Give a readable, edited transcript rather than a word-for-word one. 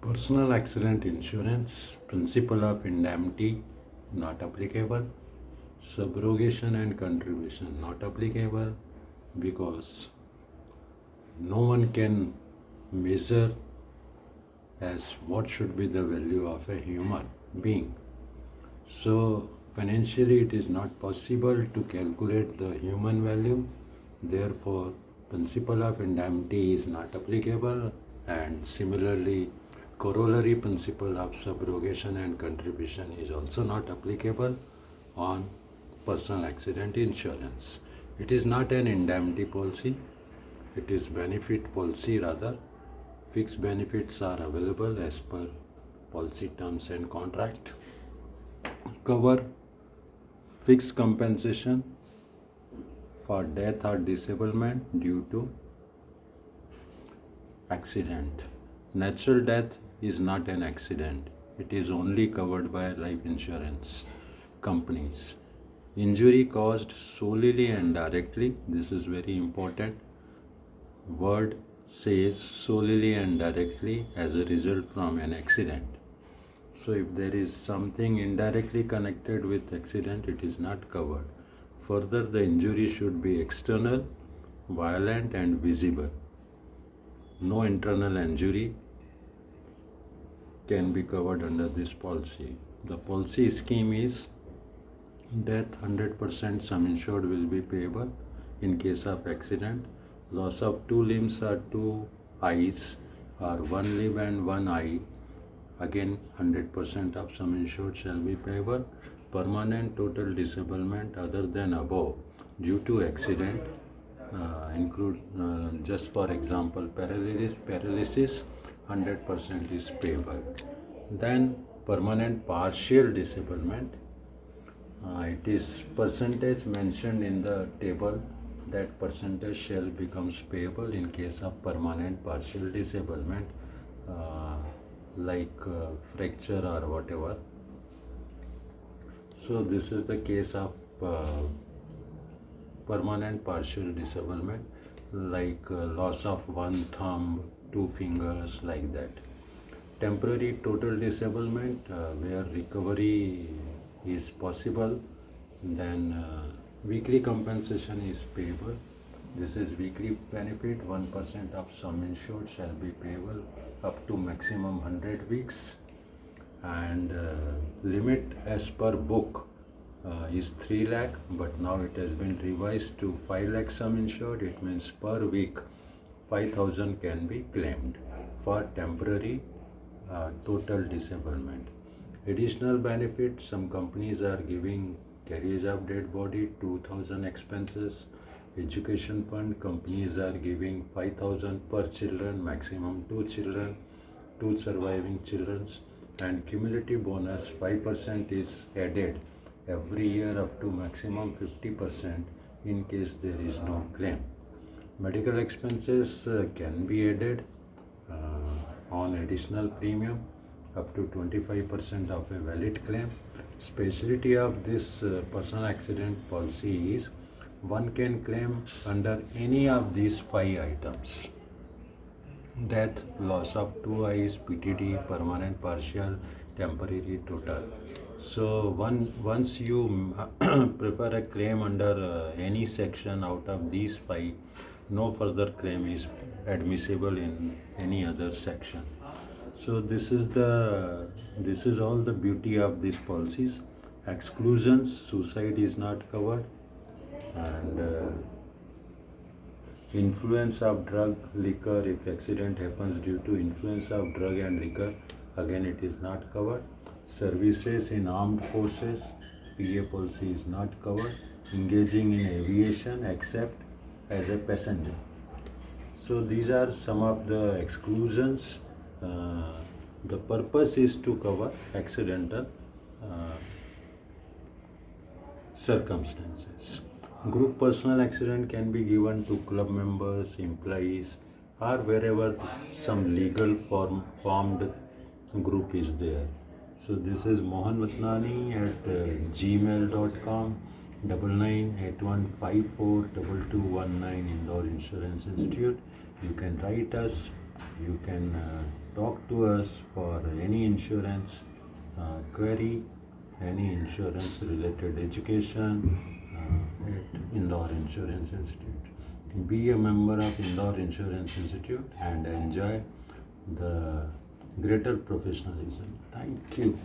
Personal accident insurance, principle of indemnity not applicable. Subrogation and contribution not applicable because no one can measure as what should be the value of a human being. So financially it is not possible to calculate the human value. Therefore, principle of indemnity is not applicable, and similarly corollary principle of subrogation and contribution is also not applicable on personal accident insurance. It is not an indemnity policy, it is benefit policy rather. Fixed benefits are available as per policy terms and contract. Cover fixed compensation for death or disablement due to accident. Natural death is not an accident. It is only covered by life insurance companies. Injury caused solely and directly, this is very important. Word says solely and directly as a result from an accident. So if there is something indirectly connected with accident, it is not covered. Further, the injury should be external, violent and visible. No internal injury can be covered under this policy. The policy scheme is death 100% sum insured will be payable in case of accident. Loss of two limbs or two eyes or one limb and one eye, again 100% of sum insured shall be payable. Permanent total disablement other than above due to accident include just for example paralysis 100% is payable. Then permanent partial disablement, it is percentage mentioned in the table, that percentage shall becomes payable in case of permanent partial disablement like fracture or whatever. So this is the case of permanent partial disablement, like loss of one thumb, two fingers, like that. Temporary total disablement, where recovery is possible, then weekly compensation is payable. This is weekly benefit. 1% of sum insured shall be payable up to maximum 100 weeks, and limit as per book is 3 lakh, but now it has been revised to 5 lakh sum insured. It means per week 5,000 can be claimed for temporary total disablement. Additional benefit, some companies are giving carriage of dead body, 2,000 expenses. Education fund, companies are giving 5,000 per children, maximum 2 children, 2 surviving children, and cumulative bonus 5% is added every year up to maximum 50% in case there is no claim. Medical expenses can be added on additional premium up to 25% of a valid claim. Specialty of this personal accident policy is one can claim under any of these 5 items: death, loss of 2 eyes, PTD, permanent partial, temporary total. So once you prepare a claim under any section out of these 5, no further claim is admissible in any other section. So this is all the beauty of these policies. Exclusions, suicide is not covered, and influence of drug, liquor, if accident happens due to influence of drug and liquor, again it is not covered. Services in armed forces, PA policy is not covered. Engaging in aviation except as a passenger. So these are some of the exclusions. The purpose is to cover accidental circumstances. Group personal accident can be given to club members, employees, or wherever some legal formed group is there. So this is Mohan Vatnani at gmail.com, 9981542219, Indore Insurance Institute. You can write us You can talk to us for any insurance query, any insurance related education at Indore Insurance Institute. Be a member of Indore Insurance Institute and enjoy the greater professionalism. Thank you.